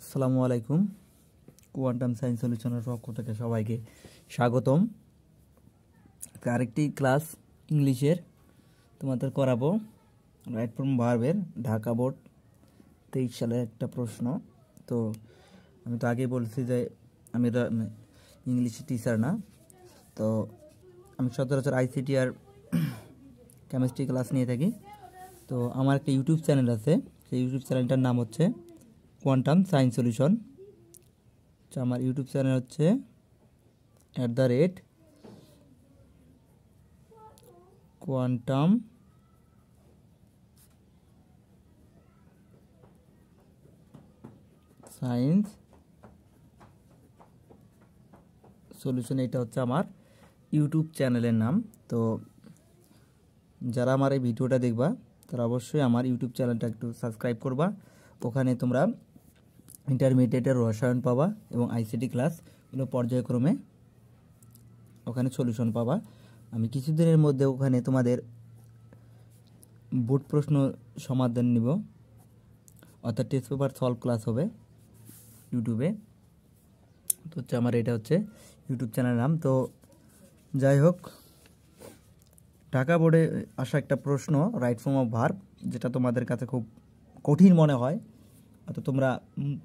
আসসালামু আলাইকুম। Quantum science সলিউশনের পক্ষ থেকে সবাইকে স্বাগতম। আরেকটি ক্লাস ইংলিশের তোমাদের করাবো। রাইট ফ্রম ভার্বের ঢাকা বোর্ড 23 সালের একটা প্রশ্ন। তো আমি তো আগেই বলছি যে আমি ইংলিশ টিচার না, তো আমি সচরাচর আইসিটি আর কেমিস্ট্রি ক্লাস নিয়ে থাকি। তো আমার একটা ইউটিউব চ্যানেল আছে, সেই ইউটিউব চ্যানেলটার নাম হচ্ছে কোয়ান্টাম সায়েন্স সলিউশন। তো আমার ইউটিউব চ্যানেল হচ্ছে @কোয়ান্টাম সায়েন্স সলিউশন, এটা হচ্ছে আমার ইউটিউব চ্যানেলের নাম। তো যারা আমার এই ভিডিওটা দেখবা তারা অবশ্যই আমার ইউটিউব চ্যানেলটা একটু সাবস্ক্রাইব করবা। ওখানে তোমরা ইন্টারমিডিয়েটের রসায়ন পাবা এবং আইসিটি ক্লাসগুলো পর্যায়ক্রমে ওখানে সলিউশন পাবা। আমি কিছুদিনের মধ্যে ওখানে তোমাদের বোর্ড প্রশ্ন সমাধান নিব, অর্থাৎ টেস্ট পেপার সলভ ক্লাস হবে ইউটিউবে। তো হচ্ছে আমার এটা হচ্ছে ইউটিউব চ্যানেলের নাম। তো যাই হোক, ঢাকা বোর্ডে আসা একটা প্রশ্ন, রাইট ফর্ম অফ ভার্ব, যেটা তোমাদের কাছে খুব কঠিন মনে হয়। অর্থাৎ তোমরা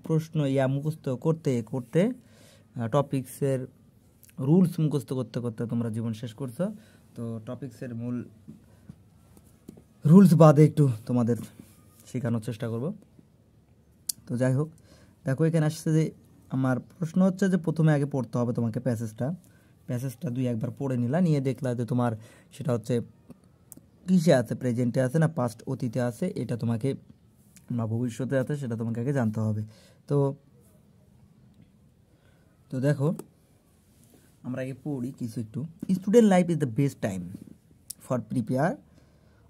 প্রশ্ন মুখস্থ করতে করতে টপিক্সের রুলস মুখস্থ করতে করতে তোমরা জীবন শেষ করছো। তো টপিক্সের মূল রুলস বাদে একটু তোমাদের শেখানোর চেষ্টা করব। তো যাই হোক, দেখো এখানে আসছে যে আমার প্রশ্ন হচ্ছে যে প্রথমে আগে পড়তে হবে তোমাকে প্যাসেজটা 2-1বার পড়ে নিলা, নিয়ে দেখলা যে তোমার সেটা হচ্ছে কিসে আছে, প্রেজেন্টে আছে না পাস্ট অতীতে আছে, এটা তোমাকে না ভবিষ্যতে আছে, সেটা তোমাকে আগে জানতে হবে। তো তো দেখো আমরা আগে পড়ি কিছু একটু। Student life is the best time for prepare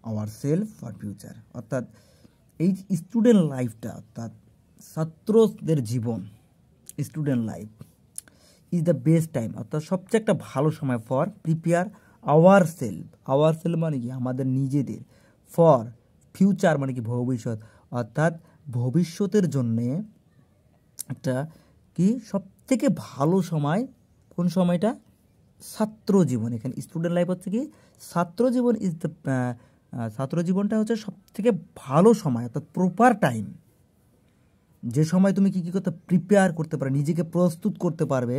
our self for future. অর্থাৎ এই স্টুডেন্ট লাইফটা, অর্থাৎ ছাত্রদের জীবন, student life is the best time, অর্থাৎ সবচেয়ে একটা ভালো সময় ফর প্রিপেয়ার আওয়ার সেলফ মানে কি আমাদের নিজেদের, ফর ফিউচার মানে কি ভবিষ্যৎ, অর্থাৎ ভবিষ্যতের জন্যে একটা কি সবথেকে ভালো সময় কোন সময়টা, ছাত্র জীবন। এখানে স্টুডেন্ট লাইফ হচ্ছে কি ছাত্র জীবন ইজ দ্য ছাত্র জীবনটা হচ্ছে সবথেকে ভালো সময়, অর্থাৎ প্রপার টাইম, যে সময় তুমি কী কী করতে প্রিপেয়ার করতে পারবে, নিজেকে প্রস্তুত করতে পারবে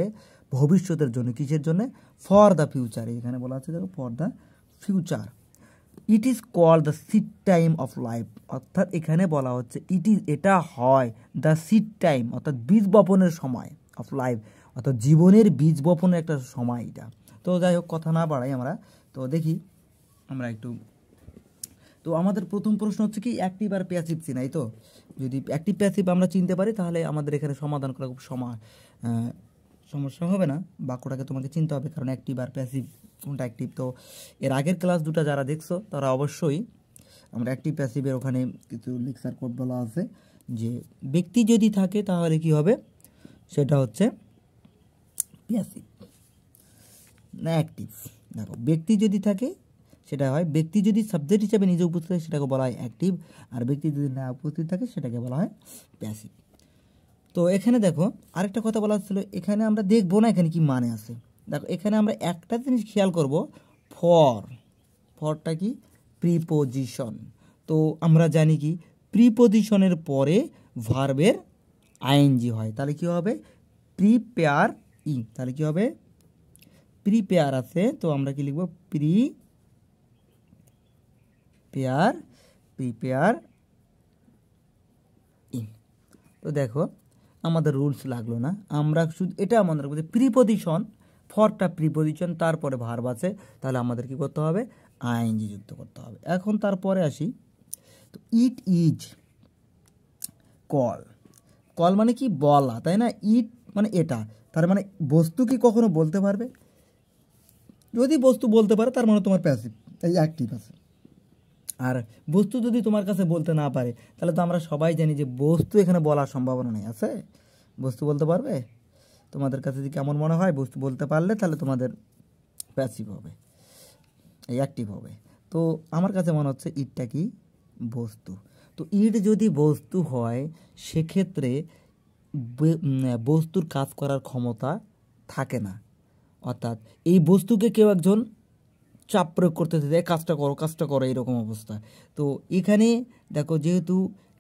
ভবিষ্যতের জন্য। কিসের জন্য? For the future. এখানে বলা আছে দেখো for the future. It is called the seed time of life, অর্থাৎ এখানে বলা হচ্ছে এটা হয় দ্য সিড টাইম, অর্থাৎ বীজ বপনের সময় অফ লাইফ, অর্থাৎ জীবনের বীজ বপনের একটা সময় এটা। তো যাই হোক, কথা না বাড়াই আমরা তো দেখি আমরা একটু। তো আমাদের প্রথম প্রশ্ন হচ্ছে কি অ্যাক্টিভ আর প্যাসিভ চিনাই। তো যদি অ্যাক্টিভ প্যাসিভ আমরা চিনতে পারি তাহলে আমাদের এখানে সমাধান করা খুব সমস্যা হবে না। বাক্যটাকে তোমাকে চিনতে হবে, কারণ অ্যাক্টিভ আর প্যাসিভ কোনটা অ্যাক্টিভ। তো এর আগের ক্লাস দুটো যারা দেখছো তারা অবশ্যই আমরা অ্যাক্টিভ প্যাসিভের ওখানে কিছু লেকচার কোড বলা আছে যে ব্যক্তি যদি থাকে তাহলে কি হবে, সেটা হচ্ছে প্যাসিভ না অ্যাক্টিভ। দেখো ব্যক্তি যদি থাকে সেটা হয়, ব্যক্তি যদি সাবজেক্ট হিসেবে নিজে উপস্থিত থাকে সেটাকে বলা হয় অ্যাক্টিভ, আর ব্যক্তি যদি না উপস্থিত থাকে সেটাকে বলা হয় প্যাসিভ। তো এখানে দেখো আরেকটা কথা বলা হচ্ছিল, এখানে আমরা দেখবো না এখানে কি মানে আছে। দেখো এখানে আমরা একটা জিনিস খেয়াল করব, ফরটা কি প্রিপোজিশন। তো আমরা জানি কি প্রিপোজিশনের পরে ভার্বের আইএনজি হয়, তাহলে কি হবে প্রিপেয়ার তাহলে কি হবে প্রিপেয়ার আছে, তো আমরা কি লিখব প্রিপেয়ার তো দেখো আমাদের রুলস লাগলো না, আমরা শুধু এটা মনে রাখবো যে প্রিপোজিশন, ফরটা প্রিপোজিশন, তারপরে ভার্ব আছে, তাহলে আমাদের কি করতে হবে আইএনজি যুক্ত করতে হবে। এখন তারপরে আসি, তো ইট ইজ কল মানে কি বলা, তাই না? ইট মানে এটা, তার মানে বস্তু কি কখনো বলতে পারবে? যদি বস্তু বলতে পারে তার মানে তোমার প্যাসিভ, এই অ্যাক্টিভ আছে। আর বস্তু যদি তোমার কাছে বলতে না পারে তাহলে তো আমরা সবাই জানি যে বস্তু এখানে বলার সম্ভাবনা নেই। আছে বস্তু বলতে পারবে? তোমাদের কাছে যদি কেমন মনে হয় বস্তু বলতে পারলে তাহলে তোমাদের প্যাসিভ হবে, এই অ্যাক্টিভ হবে। তো আমার কাছে মনে হচ্ছে ইটটা কি বস্তু। তো ইট যদি বস্তু হয় সেক্ষেত্রে বস্তুর কাজ করার ক্ষমতা থাকে না, অর্থাৎ এই বস্তুকে কেউ একজন চাপ প্রয়োগ করতেছে যে কাজটা করো এরকম অবস্থা। তো এখানে দেখো যেহেতু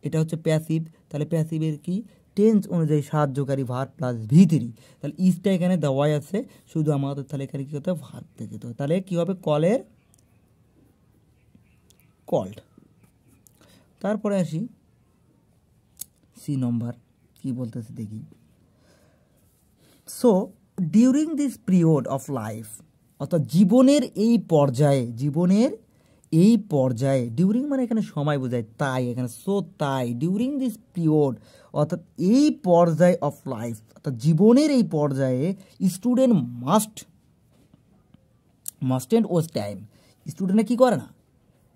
এটা হচ্ছে প্যাসিভ, তাহলে প্যাসিভের কি টেন্স অনুযায়ী সাহায্যকারী ভার্ব প্লাস ভি3, তাহলে ইজটা এখানে দেওয়াই আছে, শুধু আমাদের তাহলে এখানে কী হতে হবে ভার্ব থেকে দিতে হবে। তাহলে কী হবে কলের কল্ড। তারপরে আসি সি নম্বর কি বলতেছে দেখি। So during this period of life, অর্থাৎ জীবনের এই পর্যায়ে ডিউরিং মানে এখানে সময় বোঝায়, তাই এখানে সো তাই ডিউরিং দিস পিরিয়ড অর্থাৎ এই পর্যায়ে অফ লাইফ, অর্থাৎ জীবনের এই পর্যায়ে স্টুডেন্ট মাস্টেন্ট ওয়েস্ট টাইম, স্টুডেন্টরা কী করে না,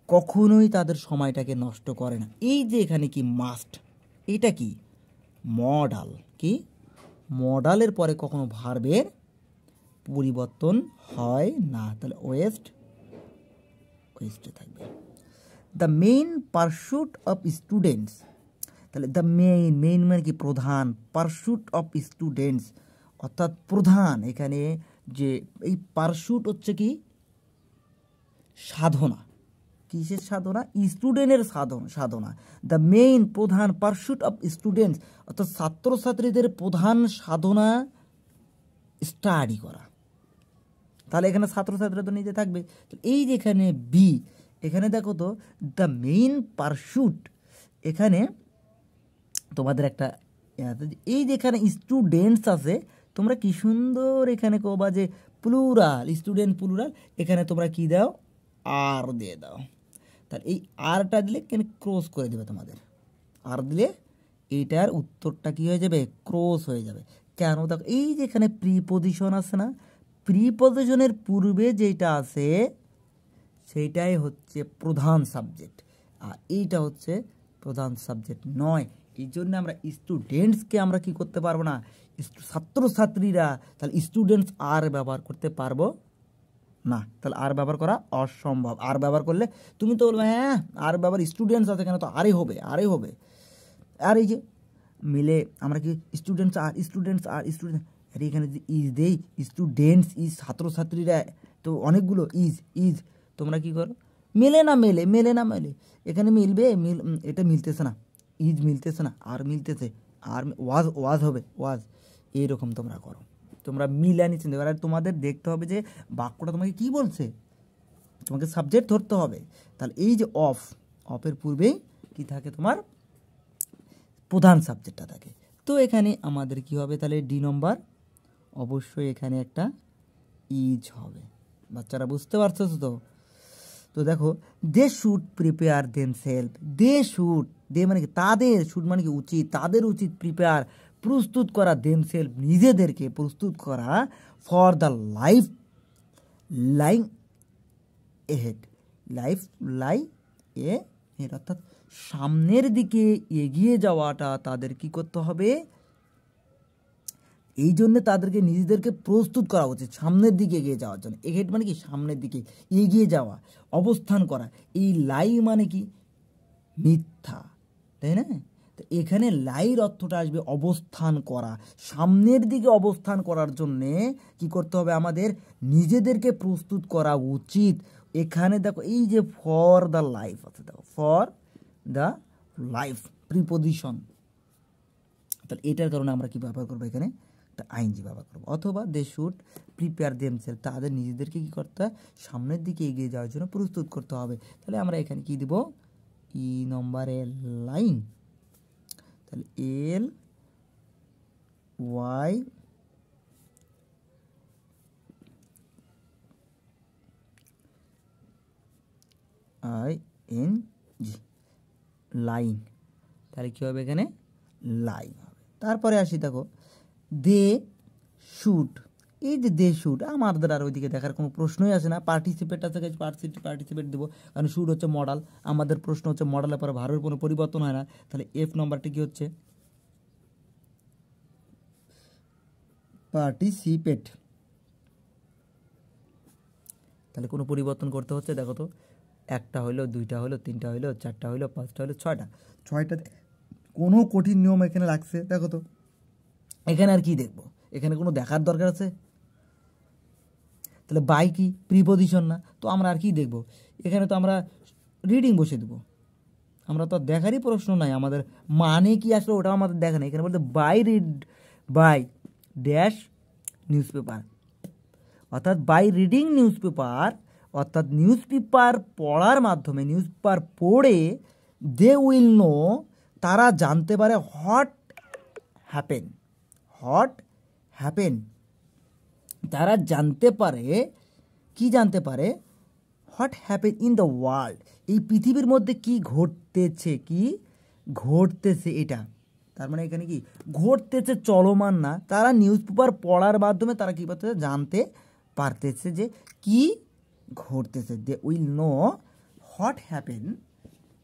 কখনোই তাদের সময়টাকে নষ্ট করে না। এই যে এখানে কি মাস্ট, এটা কি মডাল, কি মডালের পরে কখনো ভার্বের পরিবর্তন হয় না, তাহলে ওয়েস্টে থাকবে। The main pursuit of students, তাহলে দ্য মেইন মানে কি প্রধান, পারস্যুট অফ স্টুডেন্টস অর্থাৎ প্রধান, এখানে যে এই পারস্যুট হচ্ছে কি সাধনা, কিসের সাধনা, স্টুডেন্টের সাধনা। দ্য মেইন প্রধান পারস্যুট অফ স্টুডেন্টস অর্থাৎ ছাত্রছাত্রীদের প্রধান সাধনা স্টাডি করা। তাহলে এখানে ছাত্রছাত্রীরা তো নিজে থাকবে, এই যে এখানে বি, এখানে দেখো তো দ্য মেইন পারস্যুট, এখানে তোমাদের একটা এই যে এখানে স্টুডেন্টস আছে, তোমরা কি সুন্দর এখানে কবা যে প্লুরাল, স্টুডেন্ট প্লুরাল, এখানে তোমরা কি দাও আর দিয়ে দাও। তাহলে এই আরটা দিলে কেন ক্রস করে দেবে, তোমাদের আর দিলে এইটার উত্তরটা কি হয়ে যাবে ক্রস হয়ে যাবে। কেন দেখো এই যে এখানে প্রিপোজিশন আছে না, প্রিপোজিশনের পূর্বে যেটা আছে সেইটাই হচ্ছে প্রধান সাবজেক্ট, আর এইটা হচ্ছে প্রধান সাবজেক্ট নয়। এই জন্য আমরা স্টুডেন্টসকে আমরা কি করতে পারবো না, ছাত্রছাত্রীরা, তাহলে স্টুডেন্টস আর ব্যবহার করতে পারবো না, তাহলে আর ব্যবহার করা অসম্ভব। আর ব্যবহার করলে তুমি তো বলবে হ্যাঁ আর ব্যবহার স্টুডেন্টস আছে কেন, তো আরে হবে। আর এই যে মিলে আমরা কি স্টুডেন্টস আর আরে এখানে যে ইজ দেই, স্টুডেন্টস ইজ ছাত্রছাত্রীরা, তো অনেকগুলো ইজ তোমরা কি করো মেলে না এখানে মিলবে, এটা মিলতেছে না, ইজ মিলতেছে না, আর মিলতেছে, আর ওয়াজ হবে ওয়াজ, এইরকম তোমরা করো, তোমরা মিলানি চিন্তা করো। আর তোমাদের দেখতে হবে যে বাক্যটা তোমাকে কি বলছে, তোমাকে সাবজেক্ট ধরতে হবে। তাহলে এই যে অফের পূর্বেই কি থাকে, তোমার প্রধান সাবজেক্টটা থাকে। তো এখানে আমাদের কি হবে, তাহলে ডি নম্বর অবশ্যই এখানে একটা ইজ হবে। বাচ্চারা বুঝতে পারছো তো? তো দেখো দে শুড প্রিপেয়ার দেমসেলফ, দে মানে কি তাদের, শুড মানে কি উচিত, তাদের উচিত প্রিপেয়ার প্রস্তুত করা, দেমসেলফ নিজেদেরকে প্রস্তুত করা, for the life lying ahead, অর্থাৎ সামনের দিকে এগিয়ে যাওয়াটা তাদের কি করতে হবে, এই জন্য তাদেরকে নিজেদেরকে প্রস্তুত করা উচিত সামনের দিকে এগিয়ে যাওয়ার জন্য। এহেড মানে কি সামনের দিকে এগিয়ে যাওয়া, অবস্থান করা। এই লাই মানে কি মিথ্যা, তাই না? তো এখানে লাইর অর্থটা আসবে অবস্থান করা, সামনের দিকে অবস্থান করার জন্যে কি করতে হবে, আমাদের নিজেদেরকে প্রস্তুত করা উচিত। এখানে দেখো এই যে ফর দ্য লাইফ আছে, দেখো ফর দ্য লাইফ প্রিপোজিশন, তাহলে এটার কারণে আমরা কি ব্যবহার করবো, এখানে একটা আইনজি ব্যবহার করবো। অথবা দে শুড প্রিপেয়ার দেমসেলফ, তাদের নিজেদেরকে কি করতে হয়, সামনের দিকে এগিয়ে যাওয়ার জন্য প্রস্তুত করতে হবে। তাহলে আমরা এখানে কি দিব, ই নম্বরের লাইন, তাহলে LYING লাইন, তাহলে কী হবে এখানে লাইন হবে। তারপরে আসি দেখো দে শুড, এই যে দে শুড আমাদের আর ওইদিকে দেখার কোনো প্রশ্নই আসে না। পার্টিসিপেট আছে, পার্টিসিপেট দেবো, কারণ শুড হচ্ছে মডাল, আমাদের প্রশ্ন হচ্ছে মডালের পরে ভার্বের কোনো পরিবর্তন হয় না। তাহলে এফ নম্বরটি কী হচ্ছে পার্টিসিপেট, তাহলে কোনো পরিবর্তন করতে হচ্ছে, দেখো তো একটা হইলো, দুইটা হইলো, তিনটা হইলো, চারটা হইলো, পাঁচটা হইলো, ছয়টা কোনো কঠিন নিয়ম এখানে লাগছে, দেখো তো এখানে আর কি দেখব, এখানে কোনো দেখার দরকার আছে? তাহলে বাই কি প্রিপোজিশন না, তো আমরা আর কি দেখব? এখানে তো আমরা রিডিং বসে দেবো, আমরা তো দেখারই প্রশ্ন নাই, আমাদের মানে কি আসলে ওটাও আমাদের দেখা নেই। এখানে বলতে by read by dash newspaper, অর্থাৎ বাই রিডিং নিউজ পেপার, অর্থাৎ নিউজ পেপার পড়ার মাধ্যমে, নিউজ পেপার পড়ে দে উইল নো, তারা জানতে পারে হোয়াট হ্যাপেন, হোয়াট হ্যাপেন, তারা জানতে পারে, কি জানতে পারে? What happen in the world, এই পৃথিবীর মধ্যে কি ঘটতেছে, কি ঘটতেছে এটা। তার মানে এখানে কি ঘটতেছে, চলমান না, তারা নিউজ পেপার পড়ার মাধ্যমে তারা কী করতেছে, জানতে পারতেছে যে কি ঘটতেছে। They will know what happen,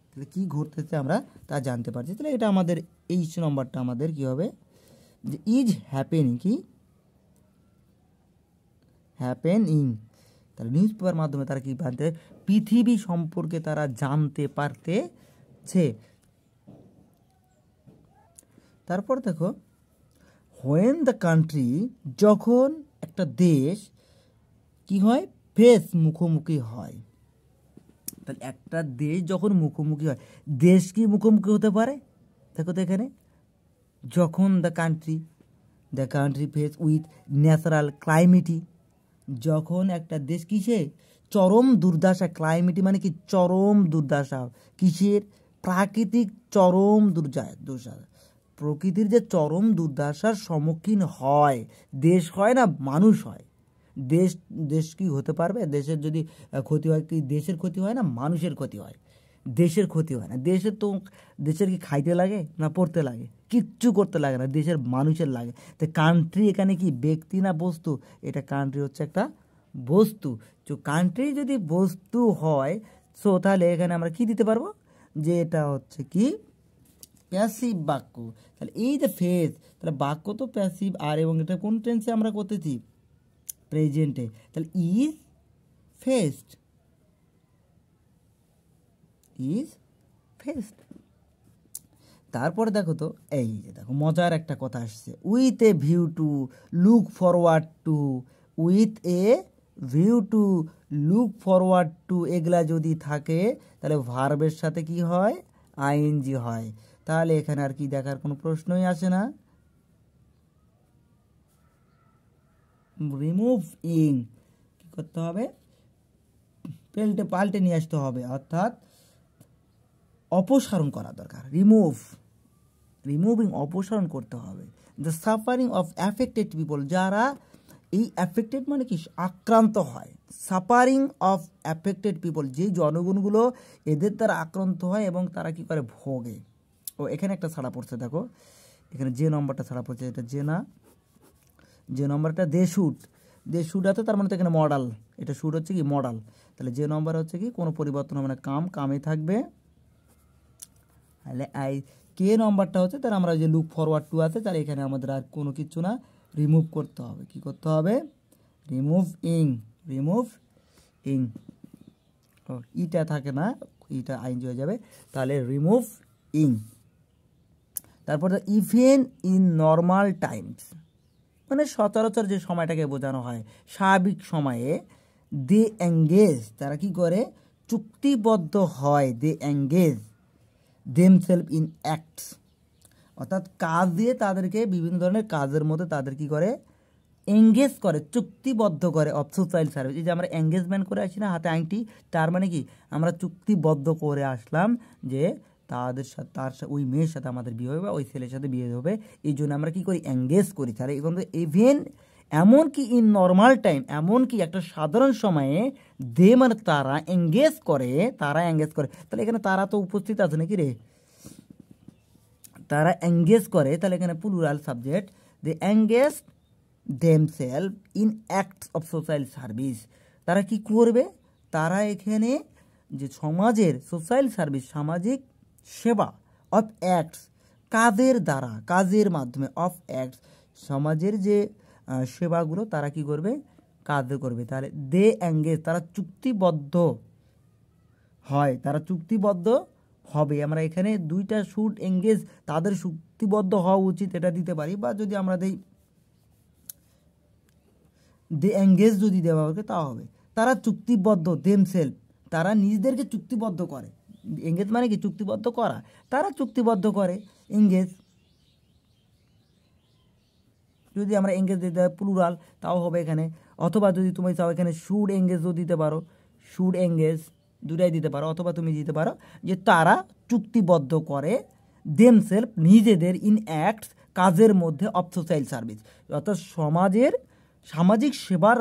তাহলে কী ঘটতেছে আমরা তা জানতে পারছি। তাহলে এটা আমাদের এই নম্বরটা আমাদের কী হবে, যে ইজ হ্যাপেনিং, কি হ্যাপেনিং, তাহলে নিউজ পেপার মাধ্যমে তারা কি জানতে, পৃথিবী সম্পর্কে তারা জানতে পারতেছে। তারপর দেখো, হোয়েন দ্য কান্ট্রি, যখন একটা দেশ কি হয়, ফেস মুখোমুখি হয়। তাহলে একটা দেশ যখন মুখোমুখি হয়, দেশ কি মুখোমুখি হতে পারে? দেখো তো এখানে, যখন the country face with natural calamity, যখন একটা দেশ কিসে চরম দুর্দশা, ক্লাইমেটি মানে কি চরম দুর্দশা, কিসের? প্রাকৃতিক চরম দুর্দশা, প্রকৃতির যে চরম দুর্দশার সম্মুখীন হয়, দেশ হয় না মানুষ হয়। দেশ কি হতে পারবে? দেশের যদি ক্ষতি হয়, কি দেশের ক্ষতি হয় না মানুষের ক্ষতি হয়? দেশের ক্ষতি হয় না। দেশের কি খাইতে লাগে না পড়তে লাগে? কিচ্ছু করতে লাগে না, দেশের মানুষের লাগে। তো কান্ট্রি এখানে কি ব্যক্তি না বস্তু? এটা কান্ট্রি হচ্ছে একটা বস্তু। তো কান্ট্রি যদি বস্তু হয়, সো তাহলে এখানে আমরা কি দিতে পারবো, যে এটা হচ্ছে কি প্যাসিভ বাক্য। তাহলে এই যে ফেস, তাহলে বাক্য তো প্যাসিভ, আর এবং এটা কোন টেন্সে আমরা করতেছি, প্রেজেন্টে। তাহলে ইজ ফেসড, ইজ ফেসড। তারপরে দেখো তো, এই যে দেখো মজার একটা কথা আসছে, with a view to look forward to, with a view to look forward to, এগুলা যদি থাকে তাহলে ভার্বের সাথে কি হয়, আইএনজি হয়। তাহলে এখানে আর কি দেখার কোনো প্রশ্নই আসে না। রিমুভ ইং কি করতে হবে, পাল্টে নিয়ে আসতে হবে, অর্থাৎ অপসারণ করা দরকার। রিমুভিং অপসারণ করতে হবে। The suffering of affected people, যারা এই অ্যাফেক্টেড মানে কি আক্রান্ত হয়, সাফারিং অফ অ্যাফেক্টেড পিপল, যেই জনগণগুলো এদের দ্বারা আক্রান্ত হয় এবং তারা কি করে ভোগে। ও এখানে একটা ছাড়া পড়ছে, দেখো এখানে যে নম্বরটা ছাড়া পড়ছে, এটা যে নম্বরটা দে শুট আছে, তার মানে তো এখানে মডাল, এটা শুট হচ্ছে কি মডাল। তাহলে যে নম্বর হচ্ছে কি কোনো পরিবর্তন হবে না, কামে থাকবে। তাহলে কে নম্বরটা হচ্ছে, তাহলে আমরা যে লুক ফরওয়ার্ড টু আছে, তাহলে এখানে আমাদের আর কোনো কিছু না, রিমুভ করতে হবে। কি করতে হবে, রিমুভ ইং, ইটা থাকে না, ইটা আইনজি হয়ে যাবে, তাহলে রিমুভ ইং। তারপর ইভেন ইন নর্মাল টাইমস, মানে সচরাচর যে সময়টাকে বোঝানো হয়, স্বাভাবিক সময়ে, দে এঙ্গেজ, তারা কি করে চুক্তিবদ্ধ হয়, দে এঙ্গেজ দেমসেলফ ইন অ্যাক্টস, অর্থাৎ কাজ দিয়ে তাদেরকে বিভিন্ন ধরনের কাজের মধ্যে তাদের কি করে, এঙ্গেজ করে, চুক্তিবদ্ধ করে, অফ সোশ্যাল সার্ভিস। এই যে আমরা এঙ্গেজমেন্ট করে আসি না হাতে আংটি, তার মানে কি আমরা চুক্তিবদ্ধ করে আসলাম যে তাদের সাথে ওই মেয়ের সাথে আমাদের বিয়ে হবে, ওই ছেলের সাথে বিয়ে হবে, এই জন্য আমরা কি করি, এঙ্গেজ করি। তাহলে এখন ইভেন এমনকি ইন নর্মাল টাইম, এমনকি একটা সাধারণ সময়ে, দে মানে তারা এঙ্গেজ করে, তাহলে এখানে তারা তো উপস্থিত আছে নাকি রে, তারা এঙ্গেজ করে, তাহলে এখানে plural subject, they engage themselves in acts of social service, তারা কি করবে, তারা এখানে যে সমাজের সোশ্যাল সার্ভিস, সামাজিক সেবা, অফ অ্যাক্টস কাজের দ্বারা, কাজের মাধ্যমে, অফ অ্যাক্টস সমাজের যে সেবাগুলো তারা কি করবে, কাজ করবে। তাহলে দে এঙ্গেজ তারা চুক্তিবদ্ধ হয়, তারা চুক্তিবদ্ধ হবে। আমরা এখানে দুইটা শুড এঙ্গেজ, তাদের চুক্তিবদ্ধ হওয়া উচিত এটা দিতে পারি, বা যদি আমরা দেই দে এঙ্গেজ যদি দেওয়া হবে তাও হবে। তারা চুক্তিবদ্ধ দেমসেলফ, তারা নিজেদেরকে চুক্তিবদ্ধ করে। এঙ্গেজ মানে কি? চুক্তিবদ্ধ করা। তারা চুক্তিবদ্ধ করে এঙ্গেজ। যদি আমরা এঙ্গেজ দিতে হয় প্লুরাল তাও হবে এখানে, অথবা যদি তুমি চাও এখানে শুড এঙ্গেজও দিতে পারো, শুড এঙ্গেজ দুটাই দিতে পারো, অথবা তুমি দিতে পারো যে তারা চুক্তিবদ্ধ করে দেমসেলফ নিজেদের ইন অ্যাক্টস কাজের মধ্যে অফ সোশ্যাল সার্ভিস, অর্থাৎ সামাজিক সেবার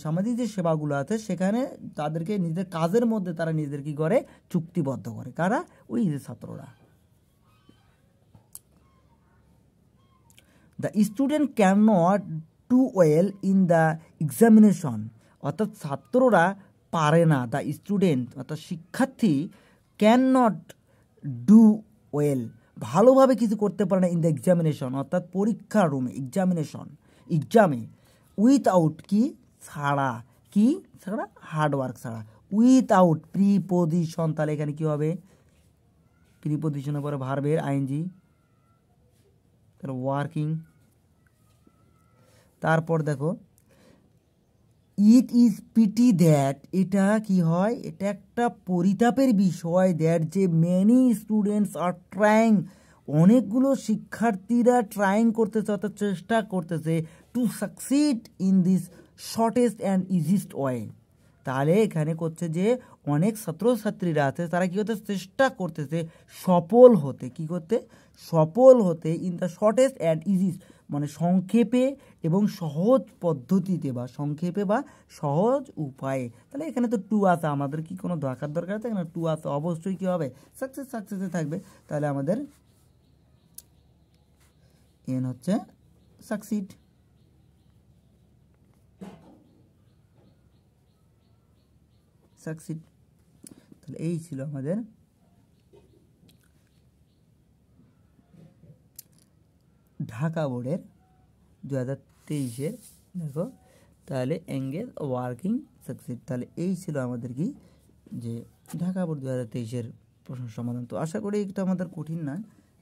সামাজিক যে সেবাগুলো আছে সেখানে তাদেরকে নিজেদের কাজের মধ্যে তারা নিজেদের কি করে? চুক্তিবদ্ধ করে। কারা? ওই যে ছাত্ররা। The student can not do well in the examination, অর্থাৎ ছাত্ররা পারে না। দ্য স্টুডেন্ট অর্থাৎ শিক্ষার্থী ক্যান নট ডু ওয়েল ভালোভাবে কিছু করতে পারে না ইন দ্য এক্সামিনেশন, অর্থাৎ পরীক্ষার রুমে এক্সামে উইথআউট কি ছাড়া, কি ছাড়া? হার্ডওয়ার্ক ছাড়া। উইথআউট প্রিপোজিশন, তাহলে এখানে কি হবে? প্রিপোজিশনের পরে ভার্বের আইএনজি, তাহলে ওয়ার্কিং। তারপর দেখো ইট ইজ পিটি দ্যাট, এটা কি হয়? এটা একটা পরিতাপের বিষয় দ্যাট যে মেনি স্টুডেন্টস আর ট্রাইং, অনেকগুলো শিক্ষার্থীরা ট্রাইং করতেছে অর্থাৎ চেষ্টা করতেছে to succeed in this shortest and easiest way. তাহলে এখানে করছে যে অনেক ছাত্রছাত্রীরা আছে তারা কী করতে চেষ্টা করতেছে সফল হতে, কি করতে? সফল হতে ইন দ্য শর্টেস্ট অ্যান্ড ইজিস্ট, মানে সংক্ষেপে এবং সহজ পদ্ধতিতে, বা সংক্ষেপে বা সহজ উপায়ে। তাহলে এখানে তো টু আছে, আমাদের কি কোনো দরকার আছে? এখানে টু আছে, অবশ্যই কী হবে? সাকসেসে থাকবে। তাহলে আমাদের এন হচ্ছে সাকসিড। তাহলে এই ছিল আমাদের ঢাকা বোর্ডের 2023-এর দেখো, তাহলে এঙ্গেজ ওয়ার্কিং সাকসিড। তাহলে এই ছিল আমাদের কি যে ঢাকা বোর্ড 2023-এর প্রশ্ন সমাধান। তো আশা করি এটা আমাদের কঠিন না,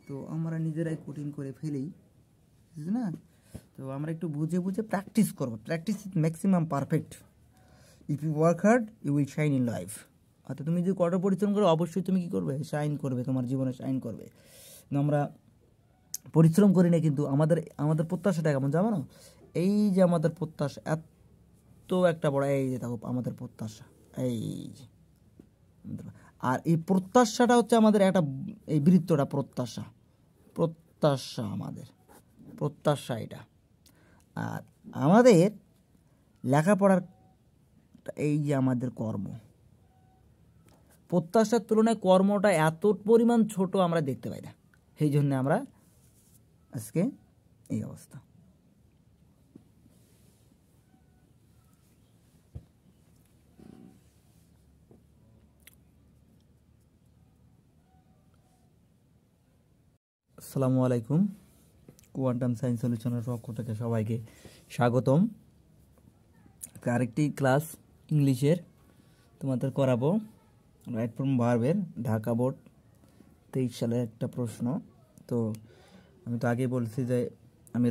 তো আমরা নিজেরাই কঠিন করে ফেলি না। তো আমরা একটু বুঝে প্র্যাকটিস করবো। Practice is maximum perfect. If you work hard you will shine in life. অর্থাৎ তুমি যদি কঠোর পরিশ্রম করো অবশ্যই তুমি কী করবে? শাইন করবে, তোমার জীবনে শাইন করবে। আমরা পরিশ্রম করি না, কিন্তু আমাদের প্রত্যাশাটা কেমন জানো না? এই যে আমাদের প্রত্যাশা এত একটা বড়, এই যে দেখো আমাদের প্রত্যাশা, এই যে, আর এই প্রত্যাশাটা হচ্ছে আমাদের একটা, এই বৃত্তটা প্রত্যাশা, আমাদের প্রত্যাশা এটা। আর আমাদের লেখাপড়ার এই যে আমাদের কর্ম, প্রত্যাশার তুলনায় কর্মটা এত পরিমাণ ছোট আমরা দেখতে পাই না, সেই জন্য আমরা আজকে এই অবস্থা। আসসালামু আলাইকুম, কোয়ান্টাম সায়েন্স সলিউশনের পক্ষ থেকে সবাইকে স্বাগতম। আরেকটি ক্লাস ইংলিশের তোমাদের করাবো, রাইট ফ্রম ভার্বের ঢাকা বোর্ড 23 সালের একটা প্রশ্ন। তো আমি তো আগেই বলছি যে আমি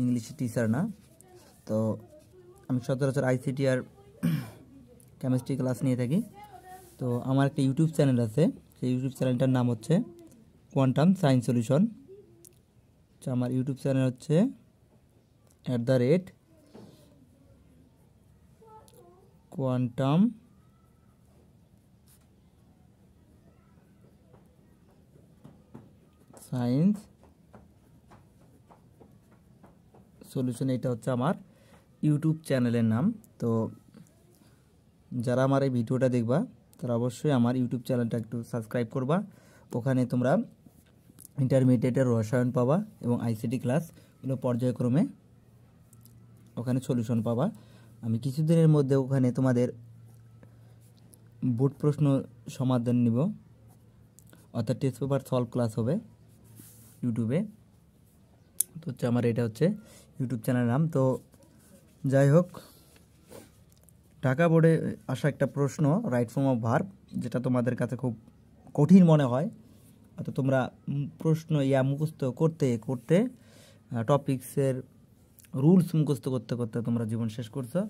ইংলিশের টিচার না, তো আমি সচরাচর আইসিটি আর কেমিস্ট্রি ক্লাস নিয়ে থাকি। তো আমার একটা ইউটিউব চ্যানেল আছে, সেই ইউটিউব চ্যানেলটার নাম হচ্ছে কোয়ান্টাম সায়েন্স সলিউশন। আমার ইউটিউব চ্যানেল হচ্ছে @কোয়ান্টাম সায়েন্স সলিউশন, এটা হচ্ছে আমার ইউটিউব চ্যানেলের নাম। তো যারা আমার এই ভিডিওটা দেখবা তারা অবশ্যই আমার ইউটিউব চ্যানেলটা একটু সাবস্ক্রাইব করবা। ওখানে তোমরা ইন্টারমিডিয়েটের রসায়ন পাবা এবং আইসিটি ক্লাসগুলো পর্যায়ক্রমে ওখানে সলিউশন পাবা। আমি কিছুদিনের মধ্যে ওখানে তোমাদের বোর্ড প্রশ্ন সমাধান নিব, অর্থাৎ টেস্ট পেপার সলভ ক্লাস হবে ইউটিউবে। তো হচ্ছে আমার এটা হচ্ছে ইউটিউব চ্যানেলের নাম। তো যাই হোক, ঢাকা বোর্ডে আসা একটা প্রশ্ন, রাইট ফর্ম অফ ভার্ব, যেটা তোমাদের কাছে খুব কঠিন মনে হয়, অর্থাৎ তোমরা প্রশ্ন মুখস্থ করতে করতে টপিক্সের রুলস মুখস্থ করতে করতে তোমরা জীবন শেষ করছো।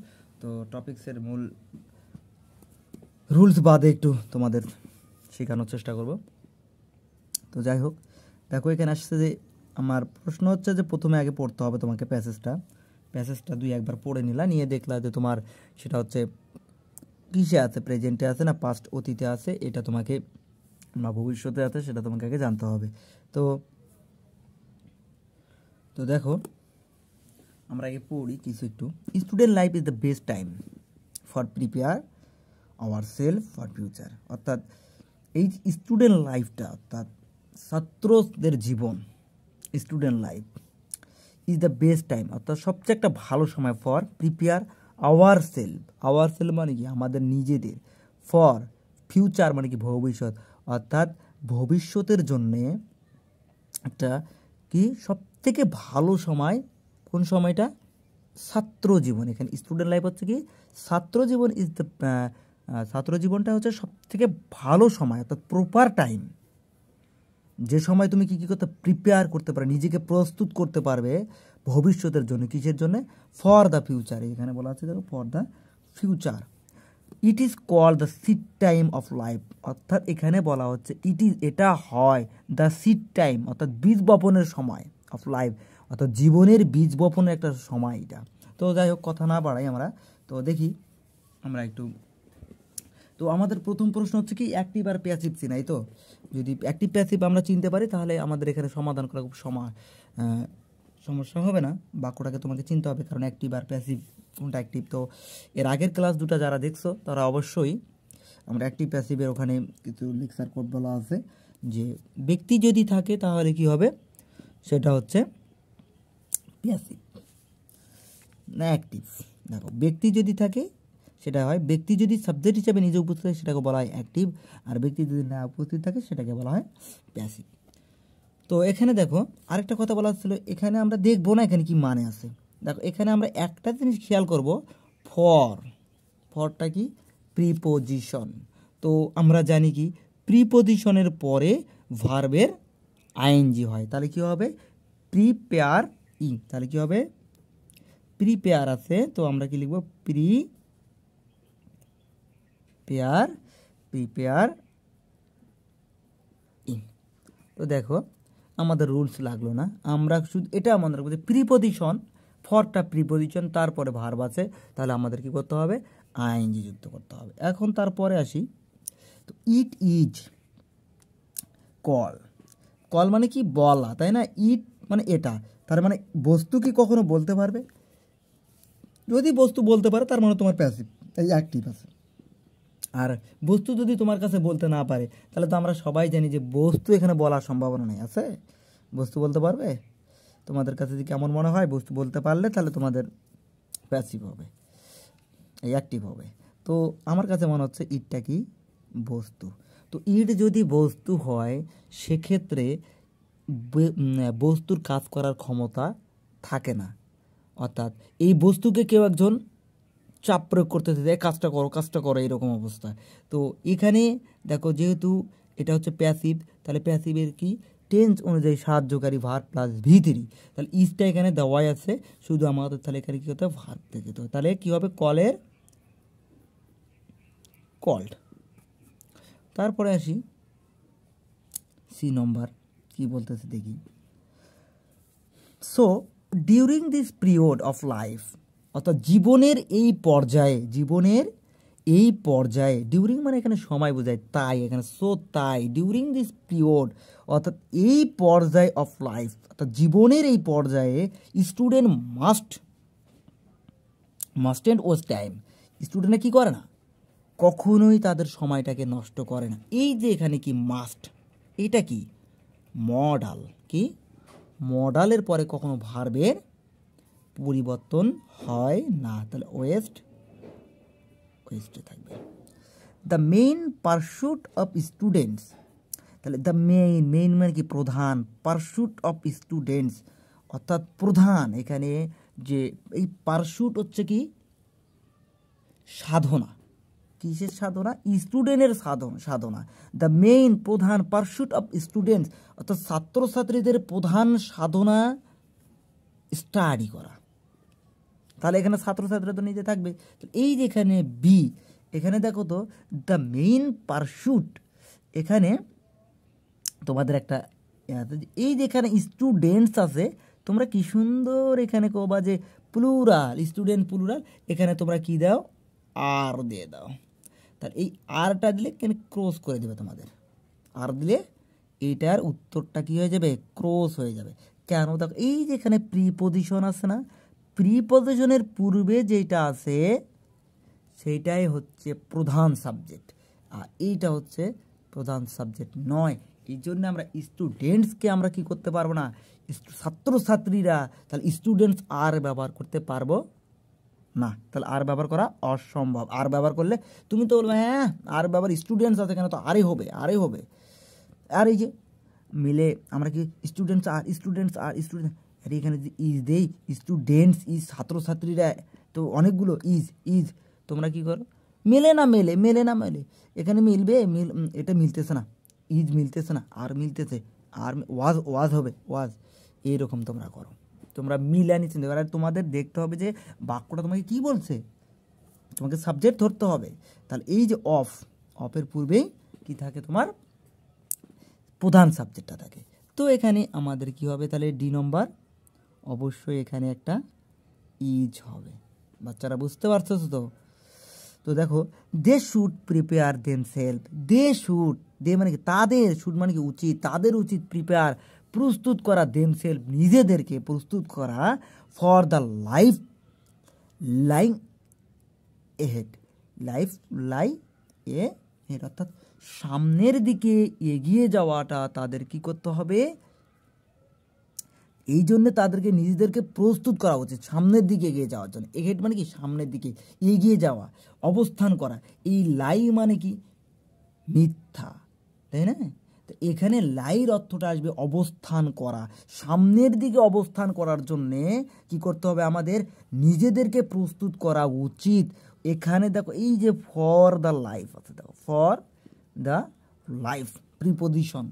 তো টপিক্সের মূল রুলস বাদে একটু তোমাদের শেখানোর চেষ্টা করব। তো যাই হোক, দেখো এখানে আসছে যে আমার প্রশ্ন হচ্ছে যে প্রথমে আগে পড়তে হবে তোমাকে প্যাসেজটা দুই একবার পড়ে নিলা, নিয়ে দেখলা যে তোমার সেটা হচ্ছে কিসে আছে, প্রেজেন্টে আছে না পাস্ট অতীতে আছে, এটা তোমাকে না ভবিষ্যতে আছে, সেটা তোমাকে আগে জানতে হবে। তো তো দেখো আমরা আগে পড়ি কিছু একটু। Student life is the best time for prepare our self for future. অর্থাৎ এই স্টুডেন্ট লাইফটা, অর্থাৎ ছাত্রদের জীবন, student life is the best time, অর্থাৎ সবচেয়ে একটা ভালো সময় ফর প্রিপেয়ার আওয়ার সেলফ মানে কি আমাদের নিজেদের, ফর ফিউচার মানে কি ভবিষ্যৎ, অর্থাৎ ভবিষ্যতের জন্যে একটা কি সবথেকে ভালো সময় কোন সময়টা, ছাত্র জীবন। এখানে স্টুডেন্ট লাইফ হচ্ছে কি ছাত্র জীবন ইজ দ্য ছাত্র জীবনটা হচ্ছে সবথেকে ভালো সময়, অর্থাৎ প্রপার টাইম, যে সময় তুমি কী কী করতে প্রিপেয়ার করতে পারবে, নিজেকে প্রস্তুত করতে পারবে ভবিষ্যতের জন্য। কিসের জন্য? For the future. এখানে বলা আছে দেখো for the future. It is called the seed time of life, অর্থাৎ এখানে বলা হচ্ছে এটা হয় দ্য সিড টাইম, অর্থাৎ বীজ বপনের সময় অফ লাইফ, অর্থাৎ জীবনের বীজ বপনের একটা সময় এটা। তো যাই হোক, কথা না বাড়াই আমরা তো দেখি আমরা একটু। তো আমাদের প্রথম প্রশ্ন হচ্ছে কি অ্যাক্টিভ আর প্যাসিভ চিনাই। তো যদি অ্যাক্টিভ প্যাসিভ আমরা চিনতে পারি তাহলে আমাদের এখানে সমাধান করা খুব সমস্যা হবে না। বাক্যটাকে তোমাকে চিনতে হবে, কারণ অ্যাক্টিভ আর প্যাসিভ কোনটা অ্যাক্টিভ। তো এর আগের ক্লাস দুটো যারা দেখছো তারা অবশ্যই আমরা অ্যাক্টিভ প্যাসিভের ওখানে কিছু লেকচার কোড বলা আছে যে ব্যক্তি যদি থাকে তাহলে কি হবে, সেটা হচ্ছে প্যাসিভ না অ্যাক্টিভ। দেখো ব্যক্তি যদি থাকে সেটা হয়, ব্যক্তি যদি সাবজেক্ট হিসেবে নিজে উপস্থিত থাকে সেটাকে বলা হয় অ্যাক্টিভ, আর ব্যক্তি যদি না উপস্থিত থাকে সেটাকে বলা হয় প্যাসিভ। তো এখানে দেখো আরেকটা কথা বলা হচ্ছিল, এখানে আমরা দেখবো না এখানে কি মানে আছে। দেখো এখানে আমরা একটা জিনিস খেয়াল করব, ফরটা কি প্রিপোজিশন। তো আমরা জানি কি প্রিপোজিশনের পরে ভার্বের আইএনজি হয়, তাহলে কি হবে প্রিপেয়ার তাহলে কি হবে প্রিপেয়ার আছে, তো আমরা কি লিখব প্রিপেয়ার তো দেখো আমাদের রুলস লাগলো না, আমরা শুধু এটা মনে রাখবো যে প্রিপোজিশন, ফরটা প্রিপোজিশন, তারপরে ভার্ব আছে, তাহলে আমাদের কি করতে হবে আইএনজি যুক্ত করতে হবে। এখন তারপরে আসি, তো ইট ইজ কল মানে কি বলা, তাই না? ইট মানে এটা, তার মানে বস্তু কি কখনো বলতে পারবে? যদি বস্তু বলতে পারে তার মানে তোমার প্যাসিভ, এই অ্যাক্টিভ আছে। আর বস্তু যদি তোমার কাছে বলতে না পারে তাহলে তো আমরা সবাই জানি যে বস্তু এখানে বলার সম্ভাবনা নেই। আছে বস্তু বলতে পারবে? তোমাদের কাছে যদি কেমন মনে হয় বস্তু বলতে পারলে তাহলে তোমাদের প্যাসিভ হবে, এই অ্যাক্টিভ হবে। তো আমার কাছে মনে হচ্ছে ইটটা কি বস্তু। তো ইট যদি বস্তু হয় সেক্ষেত্রে বস্তুর কাজ করার ক্ষমতা থাকে না, অর্থাৎ এই বস্তুকে কেউ একজন চাপ প্রয়োগ করতেছে যে কাজটা করো এরকম অবস্থা। তো এখানে দেখো যেহেতু এটা হচ্ছে প্যাসিভ, তাহলে প্যাসিভের কি টেন্স অনুযায়ী সাহায্যকারী ভার্ব প্লাস ভি3, তাহলে ইজটা এখানে দেওয়াই আছে, শুধু আমাদের তাহলে এখানে কী হতে হবে ভার্ব থেকে। তো তাহলে কী হবে কল্ড। তারপরে আসি সি নম্বর কি বলতেছে দেখি। So during this period of life, অর্থাৎ জীবনের এই পর্যায়ে ডিউরিং মানে এখানে সময় বোঝায়, তাই এখানে তাই ডিউরিং দিস পিরিয়ড অর্থাৎ এই পর্যায়ে অফ লাইফ, অর্থাৎ জীবনের এই পর্যায়ে স্টুডেন্ট মাস্টেন্ট ওয়েস্ট টাইম, স্টুডেন্টরা কী করে না, কখনোই তাদের সময়টাকে নষ্ট করে না। এই যে এখানে কি মাস্ট, এটা কি মডালের পরে কখনো ভার্বের পরিবর্তন হয় না, তাহলে ওয়েস্টে থাকবে। The main pursuit of students, তাহলে দ্য মেইন মানে কি প্রধান, পারস্যুট অফ স্টুডেন্টস অর্থাৎ প্রধান, এখানে যে এই পারস্যুট হচ্ছে কি সাধনা, কিসের সাধনা? স্টুডেন্টের সাধনা। দ্য মেইন প্রধান পারস্যুট অফ স্টুডেন্টস, অর্থাৎ ছাত্রছাত্রীদের প্রধান সাধনা স্টাডি করা। তাহলে এখানে ছাত্রছাত্রীরা তো নিজে থাকবে। এই যেখানে বি, এখানে দেখো তো দ্য মেইন পারস্যুট, এখানে তোমাদের একটা এই যেখানে স্টুডেন্টস আছে, তোমরা কি সুন্দর এখানে কবা যে প্লুরাল, স্টুডেন্ট প্লুরাল, এখানে তোমরা কি দাও? আর দিয়ে দাও। তাহলে এই আরটা দিলে কেন ক্রস করে দেবে তোমাদের, আর দিলে এইটার উত্তরটা কি হয়ে যাবে? ক্রস হয়ে যাবে। কেন? দেখো এই যেখানে প্রিপজিশন আছে না, প্রিপজিশনের পূর্বে যেটা আছে সেইটাই হচ্ছে প্রধান সাবজেক্ট, আর এইটা হচ্ছে প্রধান সাবজেক্ট নয়। এই জন্য আমরা স্টুডেন্টসকে আমরা কি করতে পারবো না, ছাত্রছাত্রীরা, তাহলে স্টুডেন্টস আর ব্যবহার করতে পারবো না। তাহলে আর ব্যবহার করা অসম্ভব। আর ব্যবহার করলে তুমি তো বলবে হ্যাঁ আর ব্যবহার স্টুডেন্টস আছে কেন, তো আরে হবে, আরে হবে। আর এই যে মিলে আমরা কি স্টুডেন্টস আর আরে এখানে যে ইজ দেই, স্টুডেন্টস ইজ, ছাত্রছাত্রীরা তো অনেকগুলো ইজ তোমরা কি করো? মেলে না এখানে মিলবে, এটা মিলতেছে না, ইজ মিলতেছে না, আর মিলতেছে, আর ওয়াজ হবে, ওয়াজ, এইরকম তোমরা করো। তোমরা মিলানি চিন্তা করো। আর তোমাদের দেখতে হবে যে বাক্যটা তোমাকে কি বলছে, তোমাকে সাবজেক্ট ধরতে হবে। তাহলে এই যে অফের পূর্বেই কি থাকে? তোমার প্রধান সাবজেক্টটা থাকে। তো এখানে আমাদের কি হবে? তাহলে ডি নম্বর অবশ্যই এখানে একটা ইজ হবে। বাচ্চারা বুঝতে পারছো তো? তো দেখো, দে শুড প্রিপেয়ার দেমসেলফ, দে মানে কি তাদের, শুড মানে কি উচিত, তাদের উচিত, প্রিপেয়ার প্রস্তুত করা, দেমসেলফ নিজেদেরকে প্রস্তুত করা, for the life lying ahead, অর্থাৎ সামনের দিকে এগিয়ে যাওয়াটা তাদের কি করতে হবে? এই জন্য তাদেরকে নিজেদেরকে প্রস্তুত করা উচিত সামনের দিকে এগিয়ে যাওয়ার জন্য। এহেড মানে কি সামনের দিকে এগিয়ে যাওয়া, অবস্থান করা। এই লাই মানে কি মিথ্যা, তাই না? তো এখানে লাইর অর্থটা আসবে অবস্থান করা। সামনের দিকে অবস্থান করার জন্যে কি করতে হবে? আমাদের নিজেদেরকে প্রস্তুত করা উচিত। এখানে দেখো এই যে ফর দ্য লাইফ আছে, দেখো ফর দ্য লাইফ প্রিপজিশন,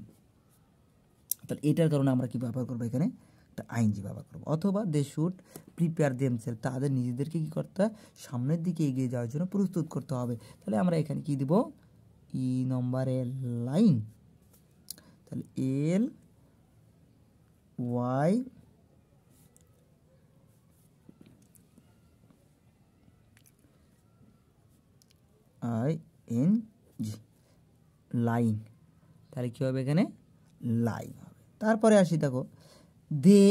তাহলে এটার কারণে আমরা কি ব্যবহার করবো? এখানে একটা আইনজি ব্যবহার করবো। অথবা দে শুড প্রিপেয়ার দেমসেলফ, তাদের নিজেদেরকে কি করতে হবে? সামনের দিকে এগিয়ে যাওয়ার জন্য প্রস্তুত করতে হবে। তাহলে আমরা এখানে কি দিব? ই নম্বরের লাইন, তাহলে L Y I N G, line. তাহলে কী হবে? এখানে লাইন হবে। তারপরে আসি, দেখো দে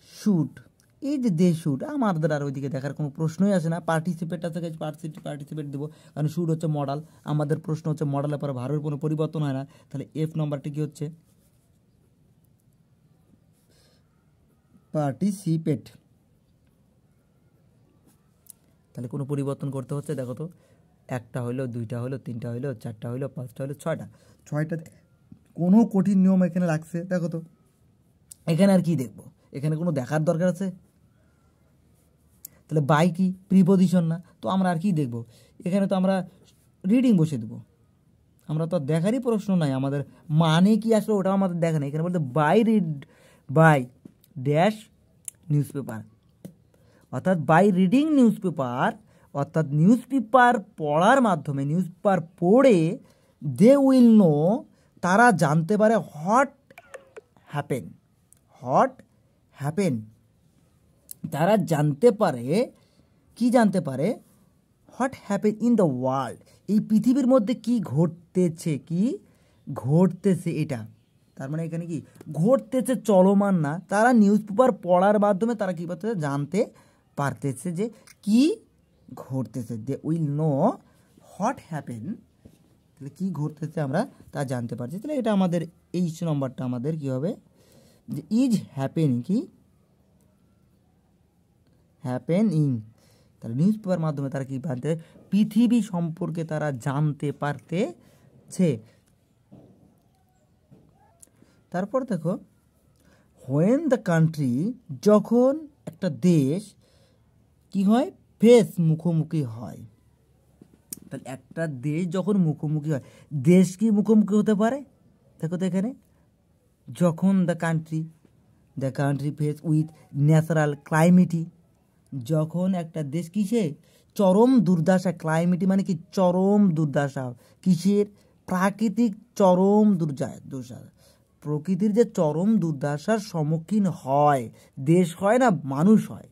শুড, এই যে দে শুড আমাদের আর ওইদিকে দেখার কোনো প্রশ্নই আসে না। পার্টিসিপেট আছে, পার্টিসিপেট দেবো, কারণ শুড হচ্ছে মডাল। আমাদের প্রশ্ন হচ্ছে মডালের পরে ভার্বের কোনো পরিবর্তন হয় না। তাহলে এফ নাম্বারটি কী হচ্ছে? পার্টিসিপেট। তাহলে কোনো পরিবর্তন করতে হচ্ছে, দেখো তো, একটা হইলো, দুইটা হইলো, তিনটা হইলো, চারটা হইলো, পাঁচটা হইলো, ছয়টা কোনো কঠিন নিয়ম এখানে লাগছে? দেখো তো এখানে আর কি দেখবো? এখানে কোনো দেখার দরকার আছে? তাহলে বাই কি প্রিপজিশন না, তো আমরা আর কি দেখবো? এখানে তো আমরা রিডিং বসে দেবো, আমরা তো দেখারই প্রশ্ন নাই। আমাদের মানে কি আসলে ওটাও আমাদের দেখা নেই। এখানে বলতে বাই ড্যাশ নিউজ পেপার, অর্থাৎ বাই রিডিং নিউজ পেপার, অর্থাৎ নিউজ পেপার পড়ার মাধ্যমে, নিউজ পেপার পড়ে দে উইল নো, তারা জানতে পারে, হোয়াট হ্যাপেন, তারা জানতে পারে, কি জানতে পারে? What happen in the world, এই পৃথিবীর মধ্যে কি ঘটতেছে এটা। তার মানে এখানে কি ঘটতেছে, চলমান না। তারা নিউজ পেপার পড়ার মাধ্যমে তারা কী করতেছে? জানতে পারতেছে যে কি ঘটতেছে। They will know what happen, তাহলে কী ঘটতেছে আমরা তা জানতে পারছি। তাহলে এটা আমাদের এইচ নম্বরটা আমাদের কী হবে? যে ইজ হ্যাপেনিং, কি হ্যাপেনিং। তাহলে নিউজ পেপার মাধ্যমে তারা কি জানতে, পৃথিবী সম্পর্কে তারা জানতে পারতেছে। তারপর দেখো, হোয়েন দ্য কান্ট্রি, যখন একটা দেশ কি হয়? ফেস মুখোমুখি হয়, তাহলে একটা দেশ যখন মুখোমুখি হয়, দেশ কি মুখোমুখি হতে পারে? দেখো তো এখানে, যখন the country face with natural calamity, যখন একটা দেশ কিসে চরম দুর্দশা, ক্লাইমেটি মানে কি চরম দুর্দশা, কিসের? প্রাকৃতিক চরম দুর্দশা, প্রকৃতির যে চরম দুর্দশার সম্মুখীন হয়, দেশ হয় না মানুষ হয়।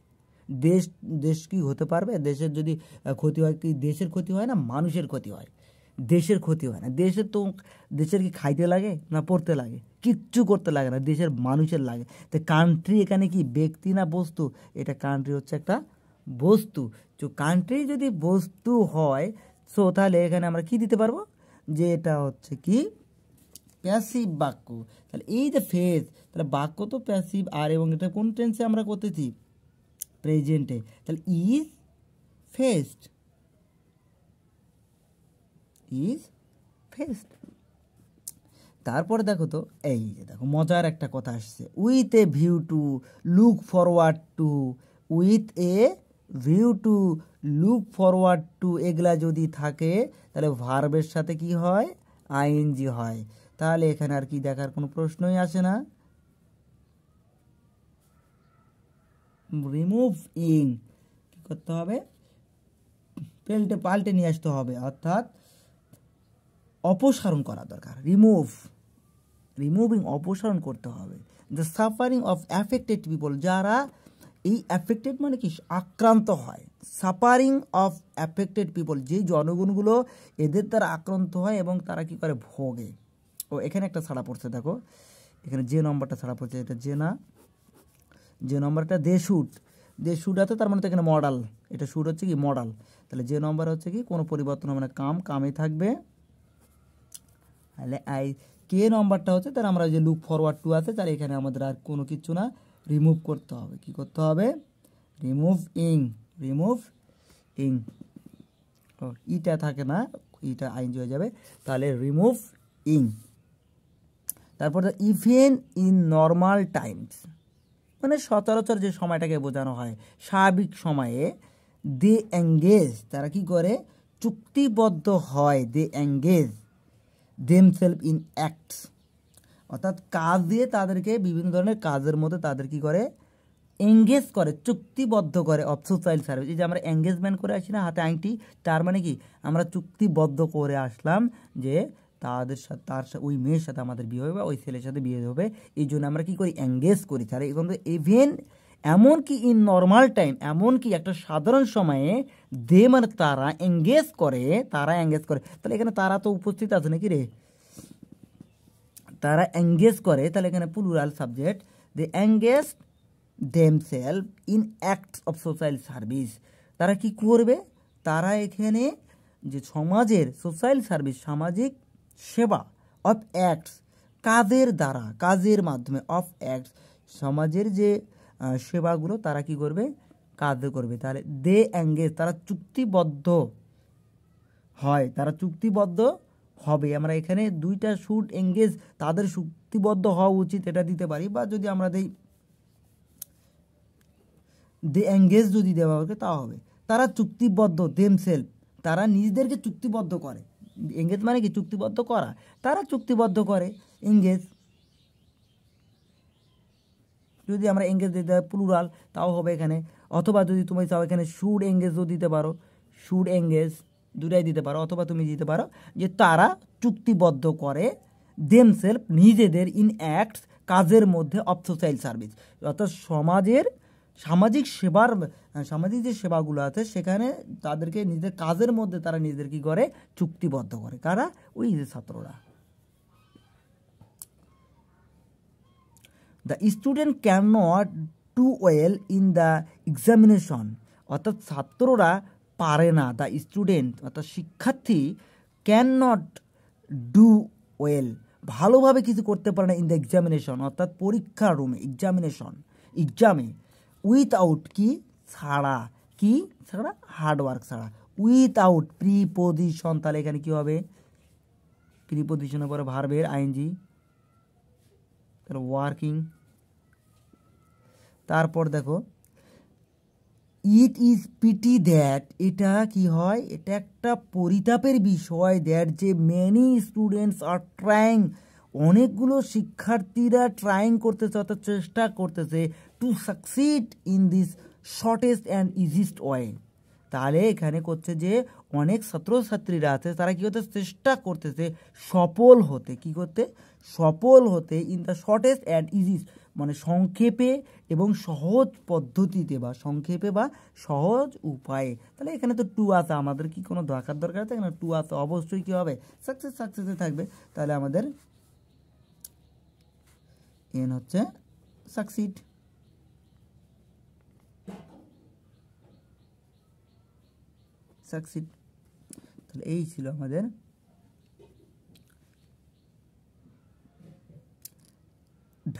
দেশ কি হতে পারবে? দেশের যদি ক্ষতি হয়, কি দেশের ক্ষতি হয় না মানুষের ক্ষতি হয়? দেশের ক্ষতি হয় না। দেশের কি খাইতে লাগে না পড়তে লাগে? কিচ্ছু করতে লাগে না, দেশের মানুষের লাগে। তো কান্ট্রি এখানে কি ব্যক্তি না বস্তু? এটা কান্ট্রি হচ্ছে একটা বস্তু। তো কান্ট্রি যদি বস্তু হয়, সো তাহলে এখানে আমরা কি দিতে পারবো, যে এটা হচ্ছে কি প্যাসিভ বাক্য। তাহলে এই যে ফেজ, তাহলে বাক্য তো প্যাসিভ, আর এবং এটা কোন টেন্সে আমরা করতেছি? প্রেজেন্টে। তাহলে ইজ ফেসড, তারপরে দেখো তো, এই যে দেখো মজার একটা কথা আসছে, with a view to look forward to. With a view to look forward to, এগুলা যদি থাকে তাহলে ভার্বের সাথে কি হয়? আইএনজি হয়। তাহলে এখানে আর কি দেখার কোনো প্রশ্নই আসে না। রিমুভ ইন কি করতে হবে? পাল্টে নিয়ে আসতে হবে, অর্থাৎ অপসারণ করা দরকার। রিমুভিং অপসারণ করতে হবে। The suffering of affected people, যারা এই অ্যাফেক্টেড মানে কি আক্রান্ত হয়। সাফারিং অফ অ্যাফেক্টেড পিপল, যেই জনগণগুলো এদের দ্বারা আক্রান্ত হয় এবং তারা কি করে ভোগে। ও এখানে একটা ছাড়া পড়ছে, দেখো এখানে যে নম্বরটা ছাড়া পড়ছে, এটা যে নম্বরটা দে শুট আছে, তার মানে তো এখানে মডাল, এটা শুট হচ্ছে কি মডাল। তাহলে যে নম্বর হচ্ছে কি কোনো পরিবর্তন হবে না, কামে থাকবে। তাহলে কে নম্বরটা হচ্ছে, তাহলে আমরা যে লুক ফরওয়ার্ড টু আছে, তাহলে এখানে আমাদের আর কোনো কিছু না, রিমুভ করতে হবে। কি করতে হবে? রিমুভ ইং। ও ইটা থাকে না, ইটা আইনজি হয়ে যাবে, তাহলে রিমুভ ইং। তারপর ইভেন ইন নর্মাল টাইমস, মানে সচরাচর যে সময়টাকে বোঝানো হয়, স্বাভাবিক সময়ে। দে এঙ্গেজ, তারা কি করে? চুক্তিবদ্ধ হয়। দে এঙ্গেজ দেমসেলফ ইন অ্যাক্টস, অর্থাৎ কাজ দিয়ে তাদেরকে বিভিন্ন ধরনের কাজের মধ্যে তাদের কি করে? এঙ্গেজ করে, চুক্তিবদ্ধ করে। অফ সোশ্যাল সার্ভিস, এই যে আমরা এঙ্গেজমেন্ট করে আসি না হাতে আংটি, তার মানে কি আমরা চুক্তিবদ্ধ করে আসলাম যে তাদের সাথে ওই মেয়ের সাথে আমাদের বিয়ে হবে বা ওই ছেলের সাথে বিয়ে হবে, এই জন্য আমরা কি করি? এঙ্গেজ করি। তাহলে এখন ইভেন এমনকি ইন নর্মাল টাইম, এমনকি একটা সাধারণ সময়ে দে মানে তারা এঙ্গেজ করে। তাহলে এখানে তারা তো উপস্থিত আছে নাকি রে? তারা এঙ্গেজ করে, তাহলে এখানে plural subject. They engage themselves in acts of social service, তারা কি করবে? তারা এখানে যে সমাজের সোশ্যাল সার্ভিস, সামাজিক সেবা, অফ অ্যাক্টস কাজের মাধ্যমে, অফ অ্যাক্টস সমাজের যে সেবাগুলো তারা কি করবে? কাজ করবে। তাহলে দে এঙ্গেজ, তারা চুক্তিবদ্ধ হবে। আমরা এখানে দুইটা শুড এঙ্গেজ, তাদের চুক্তিবদ্ধ হওয়া উচিত, এটা দিতে পারি, বা যদি আমরা দেই দে এঙ্গেজ যদি দেওয়া হবে তাও হবে। তারা চুক্তিবদ্ধ, দেমসেলফ, তারা নিজেদেরকে চুক্তিবদ্ধ করে। এঙ্গেজ মানে কি? চুক্তিবদ্ধ করা। তারা চুক্তিবদ্ধ করে, এঙ্গেজ। যদি আমরা এঙ্গেজ দিতে হয় প্লুরাল তাও হবে এখানে, অথবা যদি তুমি চাও এখানে শুড এঙ্গেজও দিতে পারো, শুড এঙ্গেজ দুটাই দিতে পারো, অথবা তুমি দিতে পারো যে তারা চুক্তিবদ্ধ করে দেমসেলফ নিজেদের ইন অ্যাক্টস কাজের মধ্যে অফ সোশ্যাল সার্ভিস, অর্থাৎ সামাজিক যে সেবাগুলো আছে সেখানে তাদেরকে নিজেদের কাজের মধ্যে তারা নিজেদের কি করে? চুক্তিবদ্ধ করে। কারা? ওই যে ছাত্ররা। The student can not do well in the examination, অর্থাৎ ছাত্ররা পারে না। দ্য স্টুডেন্ট অর্থাৎ শিক্ষার্থী ক্যান নট ডু ওয়েল, ভালোভাবে কিছু করতে পারে না, ইন দ্য এক্সামিনেশন অর্থাৎ পরীক্ষার রুমে, এক্সামে উইথআউট ছাড়া হার্ডওয়ার্ক ছাড়া। উইথআউট প্রিপোজিশন, তাহলে এখানে কি হবে? প্রিপোজিশনের পরে ভার্বের আইএনজি, তাহলে ওয়ার্কিং। তারপর দেখো ইট ইজ পিটি দ্যাট, এটা কি হয়, এটা একটা পরিতাপের বিষয় দ্যাট যে মেনি স্টুডেন্টস আর ট্রাইং, অনেকগুলো শিক্ষার্থীরা ট্রাইং করতেছে অর্থাৎ চেষ্টা করতেছে to succeed in this shortest and easiest way. তাহলে এখানে করছে যে অনেক ছাত্রছাত্রীরা আছে তারা কী করতে চেষ্টা করতেছে সফল হতে, কি করতে সফল হতে ইন দ্য শর্টেস্ট অ্যান্ড ইজিস্ট, মানে সংক্ষেপে এবং সহজ পদ্ধতিতে বা সংক্ষেপে বা সহজ উপায়ে। তাহলে এখানে তো টু আছে, আমাদের কি কোনো দরকার আছে না, টু আছে, অবশ্যই কী হবে সাকসেসে থাকবে। তাহলে আমাদের এন হচ্ছে সাকসিড। তাহলে এই ছিল আমাদের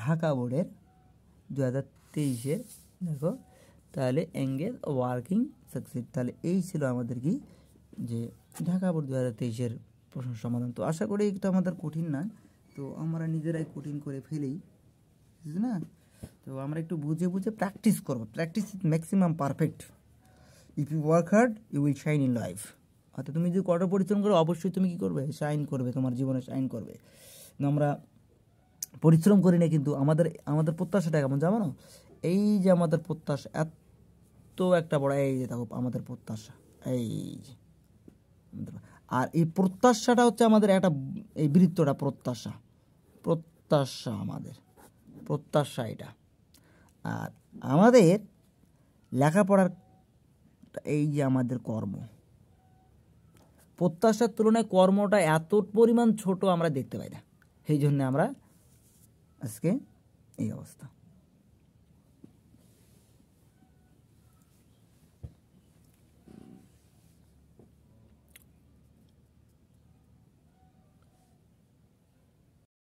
ঢাকা বোর্ডের 2023-এর, দেখো তাহলে এঙ্গেজ ওয়ার্কিং সাকসিড। তাহলে এই ছিল আমাদের কি যে ঢাকা বোর্ড 2023-এর প্রশ্ন সমাধান। তো আশা করি এটা আমাদের কঠিন না, তো আমরা নিজেরাই কঠিন করে ফেলি না, তো আমরা একটু বুঝে বুঝে প্র্যাকটিস করবো। Practice is maximum perfect. If you work hard you will shine in life. অর্থাৎ তুমি যদি কঠোর পরিশ্রম করো অবশ্যই তুমি কী করবে, শাইন করবে, তোমার জীবনে শাইন করবে। আমরা পরিশ্রম করি না, কিন্তু আমাদের প্রত্যাশাটা কেমন জানো না, এই যে আমাদের প্রত্যাশা এত একটা বড়, এই যে দেখো আমাদের প্রত্যাশা, এই যে আর এই প্রত্যাশাটা হচ্ছে আমাদের একটা, এই বৃত্তটা প্রত্যাশা, আমাদের প্রত্যাশা এটা। আর আমাদের লেখাপড়ার এই যে আমাদের কর্ম, প্রত্যাশার তুলনায় কর্মটা এত পরিমাণ ছোট আমরা দেখতে পাই না, সেই জন্য আমরা আজকে এই অবস্থা।